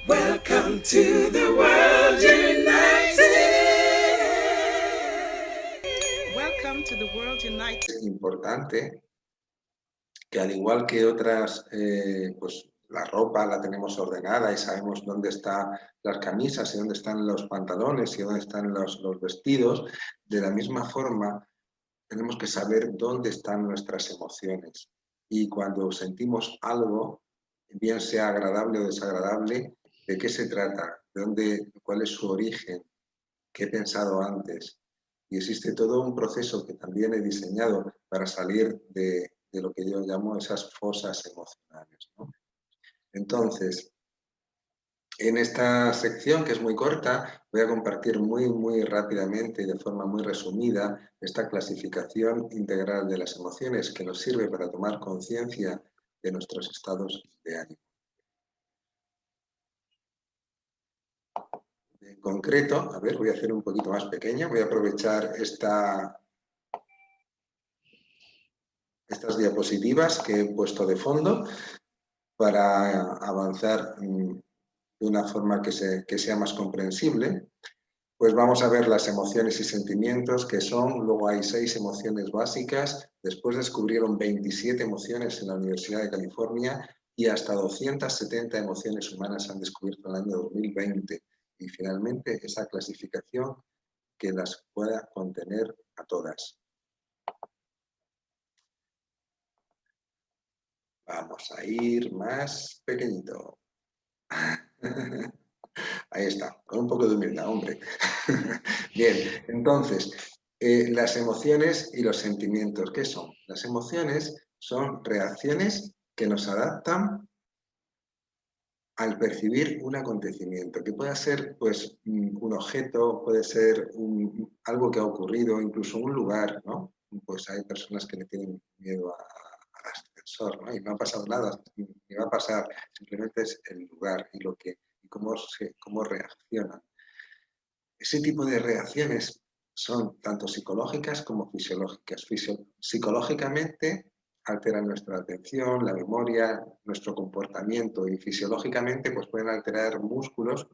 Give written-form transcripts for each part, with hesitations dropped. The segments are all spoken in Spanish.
Welcome to the world united. Welcome to the world united. Es importante que al igual que otras, pues la ropa la tenemos ordenada y sabemos dónde están las camisas y dónde están los pantalones y dónde están los vestidos, de la misma forma tenemos que saber dónde están nuestras emociones. Y cuando sentimos algo, bien sea agradable o desagradable, ¿de qué se trata? ¿De dónde, cuál es su origen? ¿Qué he pensado antes? Y existe todo un proceso que también he diseñado para salir de lo que yo llamo esas fosas emocionales, ¿no? Entonces, en esta sección, que es muy corta, voy a compartir muy rápidamente y de forma muy resumida esta clasificación integral de las emociones que nos sirve para tomar conciencia de nuestros estados de ánimo. En concreto, a ver, voy a hacer un poquito más pequeña, voy a aprovechar estas diapositivas que he puesto de fondo para avanzar de una forma que sea más comprensible. Pues vamos a ver las emociones y sentimientos, que son, luego hay 6 emociones básicas, después descubrieron 27 emociones en la Universidad de California y hasta 270 emociones humanas han descubierto en el año 2020. Y finalmente esa clasificación que las pueda contener a todas. Vamos a ir más pequeñito. Ahí está, con un poco de humildad, hombre. Bien, entonces, las emociones y los sentimientos, ¿qué son? Las emociones son reacciones que nos adaptan al percibir un acontecimiento, que puede ser pues, un objeto, puede ser algo que ha ocurrido, incluso un lugar, ¿no? Pues hay personas que le tienen miedo al ascensor, ¿no? Y no ha pasado nada, ni va a pasar, simplemente es el lugar y cómo reaccionan. Ese tipo de reacciones son tanto psicológicas como fisiológicas. Psicológicamente alteran nuestra atención, la memoria, nuestro comportamiento, y fisiológicamente pues pueden alterar músculos,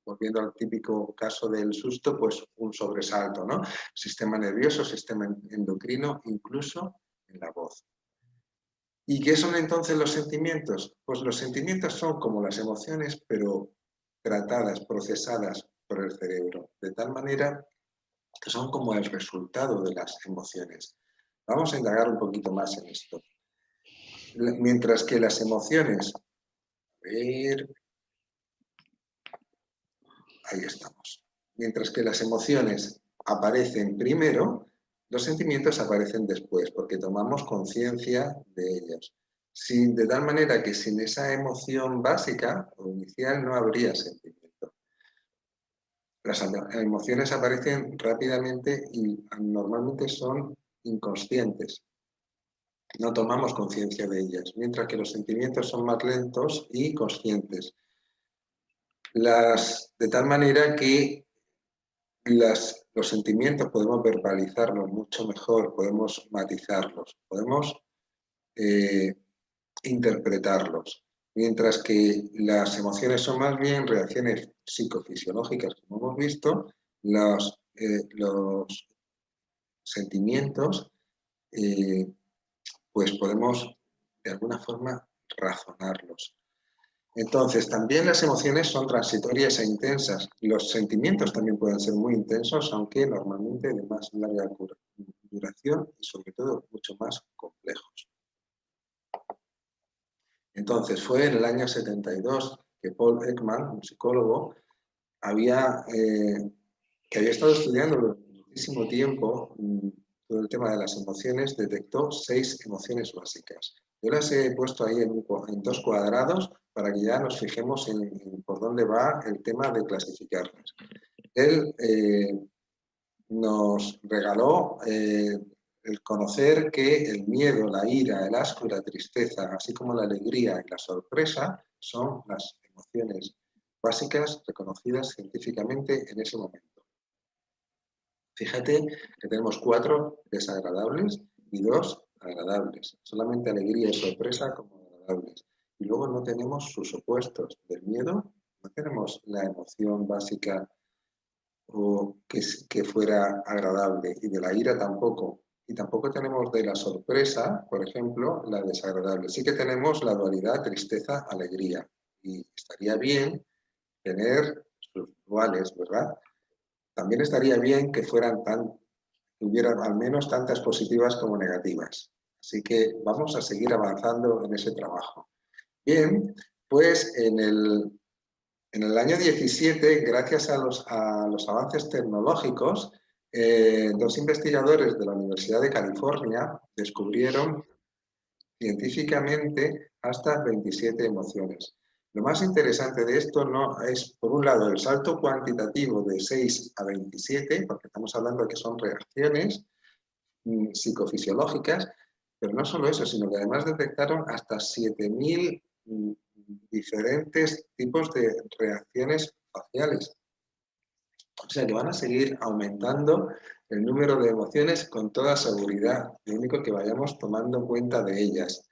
volviendo al típico caso del susto, pues un sobresalto, ¿no? Sistema nervioso, sistema endocrino, incluso en la voz. ¿Y qué son entonces los sentimientos? Pues los sentimientos son como las emociones, pero tratadas, procesadas por el cerebro, de tal manera que son como el resultado de las emociones. Vamos a indagar un poquito más en esto. Mientras que las emociones, a ver, ahí estamos. Mientras que las emociones aparecen primero, los sentimientos aparecen después, porque tomamos conciencia de ellos. De tal manera que sin esa emoción básica o inicial no habría sentimiento. Las emociones aparecen rápidamente y normalmente son inconscientes. No tomamos conciencia de ellas, mientras que los sentimientos son más lentos y conscientes. De tal manera que los sentimientos podemos verbalizarlos mucho mejor, podemos matizarlos, podemos interpretarlos, mientras que las emociones son más bien reacciones psicofisiológicas, como hemos visto. Los sentimientos, pues podemos de alguna forma razonarlos. Entonces, también las emociones son transitorias e intensas. Los sentimientos también pueden ser muy intensos, aunque normalmente de más larga duración y sobre todo mucho más complejos. Entonces, fue en el año 72 que Paul Ekman, un psicólogo, que había estado estudiando durante muchísimo tiempo todo el tema de las emociones, detectó 6 emociones básicas. Yo las he puesto ahí en 2 cuadrados para que ya nos fijemos en por dónde va el tema de clasificarlas. Él nos regaló el conocer que el miedo, la ira, el asco y la tristeza, así como la alegría y la sorpresa, son las emociones básicas reconocidas científicamente en ese momento. Fíjate que tenemos 4 desagradables y 2 agradables. Solamente alegría y sorpresa como agradables. Y luego no tenemos sus opuestos del miedo No tenemos la emoción básica o que fuera agradable, y de la ira tampoco. Y tampoco tenemos de la sorpresa, por ejemplo, la desagradable. Sí que tenemos la dualidad tristeza, alegría. Y estaría bien tener sus duales, ¿verdad? También estaría bien que hubieran al menos tantas positivas como negativas. Así que vamos a seguir avanzando en ese trabajo. Bien, pues en el año 17, gracias a los avances tecnológicos, dos investigadores de la Universidad de California descubrieron científicamente hasta 27 emociones. Lo más interesante de esto no es, por un lado, el salto cuantitativo de 6 a 27, porque estamos hablando de que son reacciones psicofisiológicas, pero no solo eso, sino que además detectaron hasta 7.000 diferentes tipos de reacciones faciales. O sea que van a seguir aumentando el número de emociones con toda seguridad. Lo único que vayamos tomando cuenta de ellas.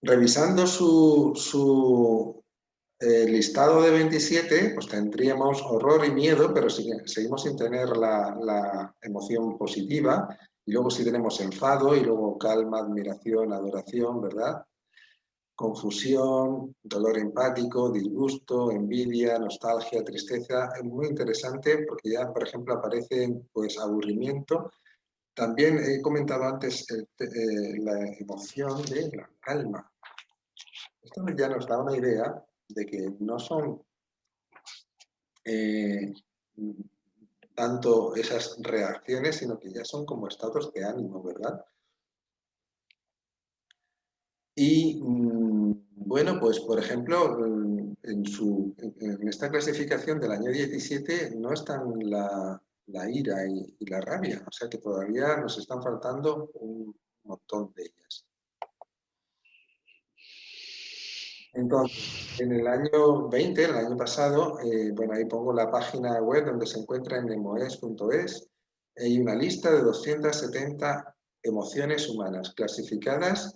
Revisando su listado de 27, pues tendríamos horror y miedo, pero seguimos sin tener la emoción positiva. Y luego sí tenemos enfado, y luego calma, admiración, adoración, ¿verdad? Confusión, dolor empático, disgusto, envidia, nostalgia, tristeza. Es muy interesante porque ya, por ejemplo, aparece pues aburrimiento. También he comentado antes la emoción de la calma. Esto ya nos da una idea de que no son tanto esas reacciones, sino que ya son como estados de ánimo, ¿verdad? Y bueno, pues por ejemplo, en esta clasificación del año 17 no están la ira y la rabia, o sea que todavía nos están faltando un montón de ellas. Entonces, en el año 20, el año pasado, bueno, ahí pongo la página web donde se encuentra en nemoes.es, hay una lista de 270 emociones humanas clasificadas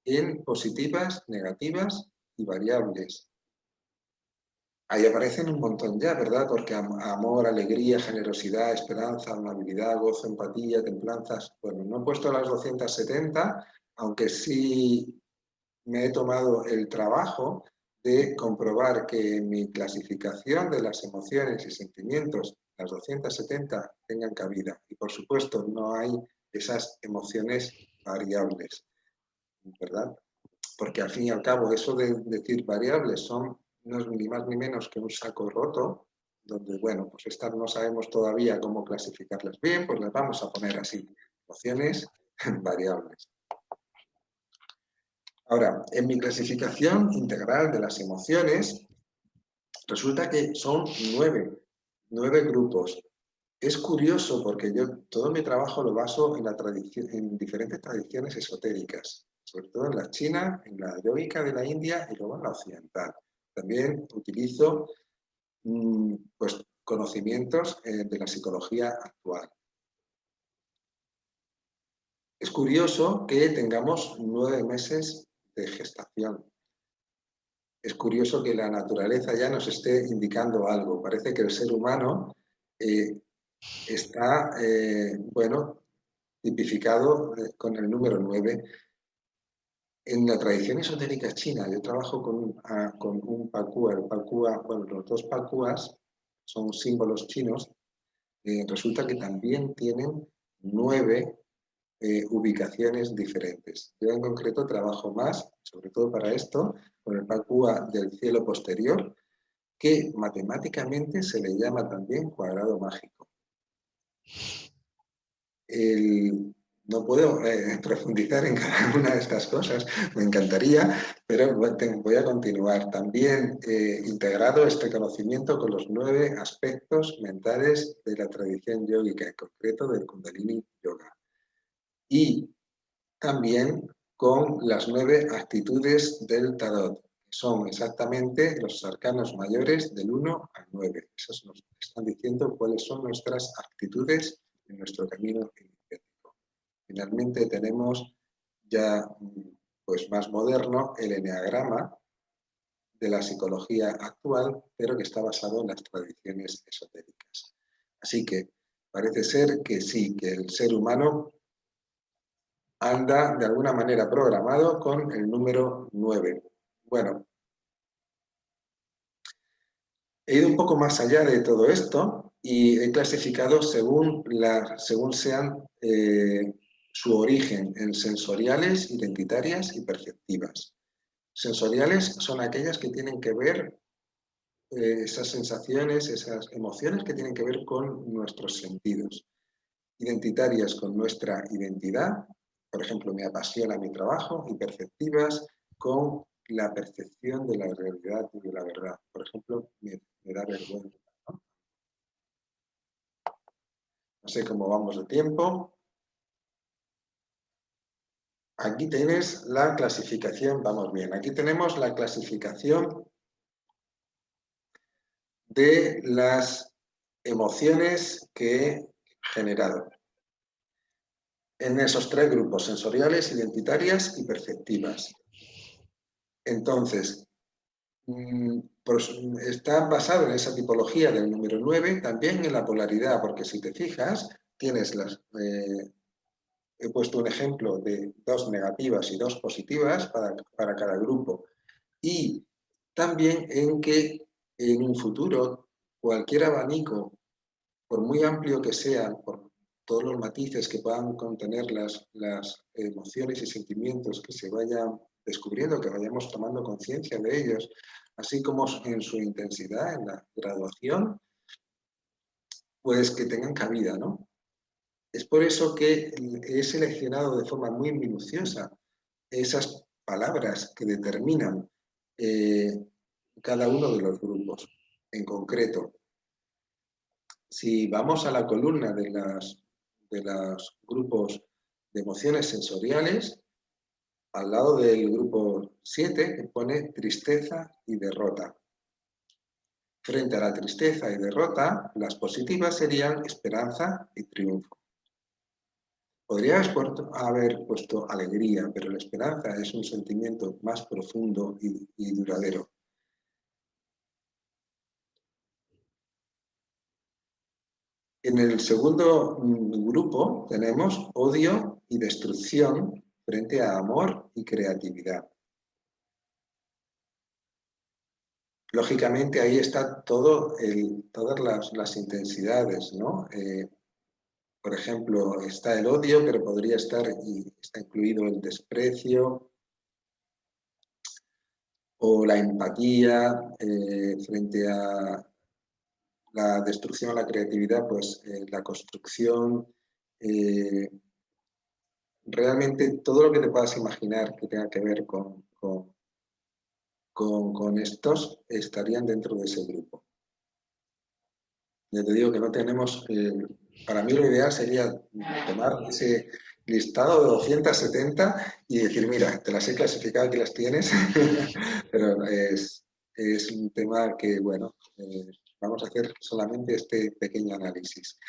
en positivas, negativas y variables. Ahí aparecen un montón ya, ¿verdad? Porque amor, alegría, generosidad, esperanza, amabilidad, gozo, empatía, templanzas. Bueno, no he puesto las 270, aunque sí me he tomado el trabajo de comprobar que en mi clasificación de las emociones y sentimientos, las 270 tengan cabida. Y por supuesto, no hay esas emociones variables, ¿verdad? Porque al fin y al cabo, eso de decir variables son no es ni más ni menos que un saco roto, donde, bueno, pues estas no sabemos todavía cómo clasificarlas bien, pues las vamos a poner así, emociones variables. Ahora, en mi clasificación integral de las emociones, resulta que son 9 grupos. Es curioso porque yo todo mi trabajo lo baso en diferentes tradiciones esotéricas, sobre todo en la china, en la yógica de la India y luego en la occidental. También utilizo pues, conocimientos de la psicología actual. Es curioso que tengamos 9 meses de gestación. Es curioso que la naturaleza ya nos esté indicando algo. Parece que el ser humano está, bueno, tipificado con el número 9. En la tradición esotérica china, yo trabajo con un pakua. El pakua, bueno, los dos pakuas son símbolos chinos. Resulta que también tienen 9 ubicaciones diferentes. Yo en concreto trabajo más, sobre todo para esto, con el pakua del cielo posterior, que matemáticamente se le llama también cuadrado mágico. No puedo profundizar en cada una de estas cosas, me encantaría, pero voy a continuar. También integrado este conocimiento con los 9 aspectos mentales de la tradición yógica, en concreto del Kundalini Yoga. Y también con las 9 actitudes del Tarot, que son exactamente los arcanos mayores del 1 al 9. Esos nos están diciendo cuáles son nuestras actitudes en nuestro camino iniciático. Finalmente tenemos ya pues más moderno el eneagrama, de la psicología actual, pero que está basado en las tradiciones esotéricas. Así que parece ser que sí, que el ser humano anda de alguna manera programado con el número 9. Bueno, he ido un poco más allá de todo esto y he clasificado según sean su origen en sensoriales, identitarias y perceptivas. Sensoriales son aquellas que tienen que ver, esas sensaciones, esas emociones que tienen que ver con nuestros sentidos. Identitarias con nuestra identidad, por ejemplo, me apasiona mi trabajo, y perceptivas con la percepción de la realidad y de la verdad. Por ejemplo, me da vergüenza, ¿no? No sé cómo vamos de tiempo. Aquí tienes la clasificación, vamos bien, aquí tenemos la clasificación de las emociones que he generado en esos tres grupos: sensoriales, identitarias y perceptivas. Entonces, pues está basado en esa tipología del número 9, también en la polaridad, porque si te fijas, tienes he puesto un ejemplo de 2 negativas y 2 positivas para cada grupo. Y también en que en un futuro cualquier abanico, por muy amplio que sea, por todos los matices que puedan contener las emociones y sentimientos que se vayan descubriendo, que vayamos tomando conciencia de ellos, así como en su intensidad, en la graduación, pues que tengan cabida, ¿no? Es por eso que he seleccionado de forma muy minuciosa esas palabras que determinan cada uno de los grupos. En concreto, si vamos a la columna de los grupos de emociones sensoriales, al lado del grupo 7 pone tristeza y derrota. Frente a la tristeza y derrota, las positivas serían esperanza y triunfo. Podría haber puesto alegría, pero la esperanza es un sentimiento más profundo y duradero. En el segundo grupo tenemos odio y destrucción frente a amor y creatividad. Lógicamente ahí está todas las intensidades, ¿no? Por ejemplo, está el odio, pero podría estar y está incluido el desprecio o la empatía frente a la destrucción, la creatividad, pues la construcción, realmente todo lo que te puedas imaginar que tenga que ver con estos estarían dentro de ese grupo. Ya te digo que no tenemos, para mí lo ideal sería tomar ese listado de 270 y decir, mira, te las he clasificado, aquí las tienes, pero es un tema que, bueno, vamos a hacer solamente este pequeño análisis.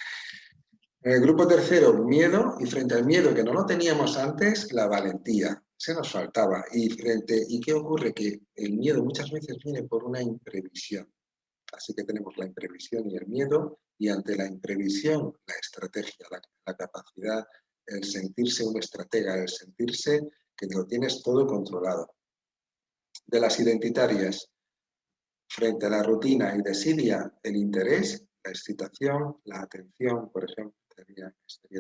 En el grupo tercero, miedo, y frente al miedo, que no lo teníamos antes, la valentía. Se nos faltaba. ¿Y qué ocurre? Que el miedo muchas veces viene por una imprevisión. Así que tenemos la imprevisión y el miedo, y ante la imprevisión, la estrategia, la capacidad, el sentirse un estratega, el sentirse que lo tienes todo controlado. De las identitarias, frente a la rutina y desidia, el interés, la excitación, la atención, por ejemplo, estaría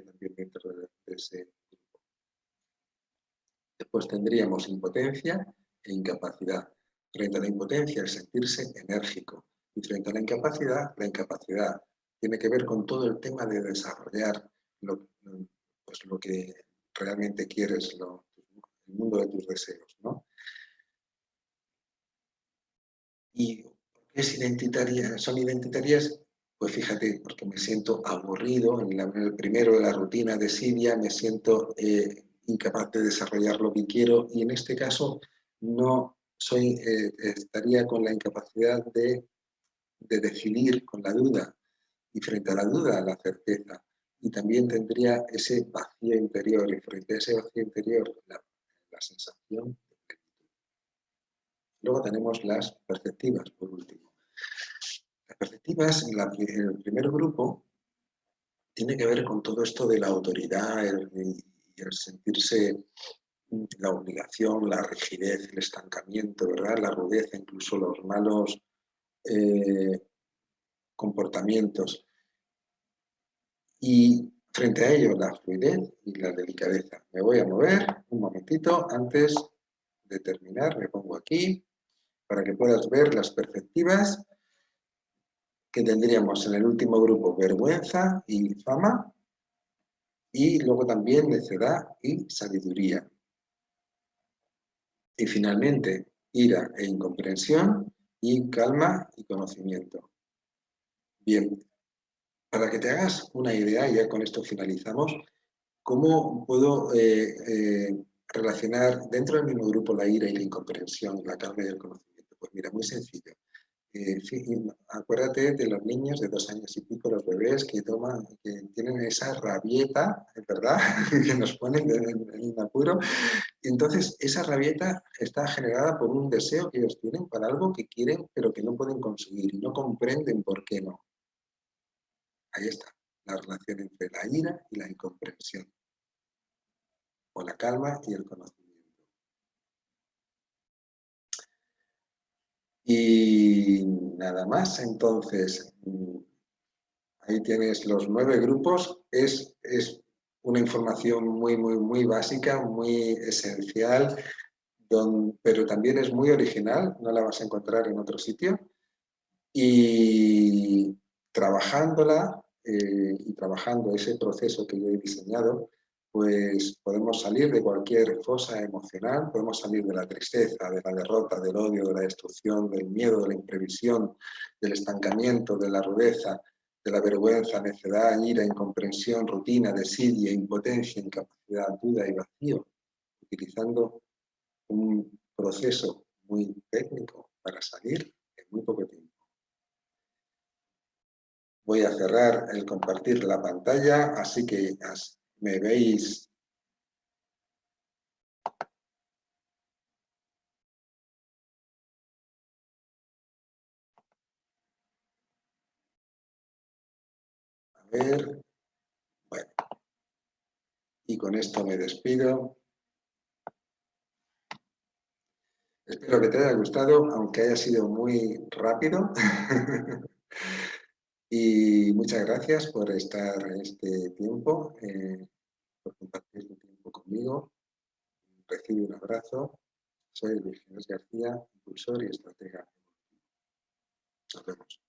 también dentro de ese grupo. Después tendríamos impotencia e incapacidad. Frente a la impotencia, el sentirse enérgico. Y frente a la incapacidad tiene que ver con todo el tema de desarrollar pues lo que realmente quieres, el mundo de tus deseos, ¿no? ¿Y son identitarias? Pues fíjate, porque me siento aburrido, en el primero de la rutina de desidia, me siento incapaz de desarrollar lo que quiero, y en este caso no estaría con la incapacidad de decidir, con la duda, y frente a la duda, la certeza, y también tendría ese vacío interior, y frente a ese vacío interior, la sensación. Luego tenemos las perceptivas, por último. Las perceptivas, el primer grupo, tiene que ver con todo esto de la autoridad y el sentirse la obligación, la rigidez, el estancamiento, ¿verdad? La rudeza, incluso los malos comportamientos. Y frente a ello, la fluidez y la delicadeza. Me voy a mover un momentito antes de terminar. Me pongo aquí para que puedas ver las perspectivas que tendríamos en el último grupo: vergüenza y fama, y luego también necedad y sabiduría. Y finalmente, ira e incomprensión, y calma y conocimiento. Bien, para que te hagas una idea, ya con esto finalizamos, ¿cómo puedo relacionar dentro del mismo grupo la ira y la incomprensión, la calma y el conocimiento? Pues mira, muy sencillo. Acuérdate de los niños de 2 años y pico, los bebés que tienen esa rabieta, ¿verdad? Que nos ponen en apuro. Y entonces esa rabieta está generada por un deseo que ellos tienen para algo que quieren, pero que no pueden conseguir y no comprenden por qué no. Ahí está la relación entre la ira y la incomprensión, o la calma y el conocimiento. Y nada más, entonces, ahí tienes los 9 grupos. Es una información muy básica, muy esencial, pero también es muy original, no la vas a encontrar en otro sitio. Y trabajándola y trabajando ese proceso que yo he diseñado, pues podemos salir de cualquier fosa emocional, podemos salir de la tristeza, de la derrota, del odio, de la destrucción, del miedo, de la imprevisión, del estancamiento, de la rudeza, de la vergüenza, necedad, ira, incomprensión, rutina, desidia, impotencia, incapacidad, duda y vacío, utilizando un proceso muy técnico para salir en muy poco tiempo. Voy a cerrar el compartir la pantalla, así que me veis. A ver, bueno, y con esto me despido. Espero que te haya gustado, aunque haya sido muy rápido. Y muchas gracias por estar este tiempo, por compartir tu tiempo conmigo. Recibe un abrazo. Soy Luis Ginés García, impulsor y estratega. Nos vemos.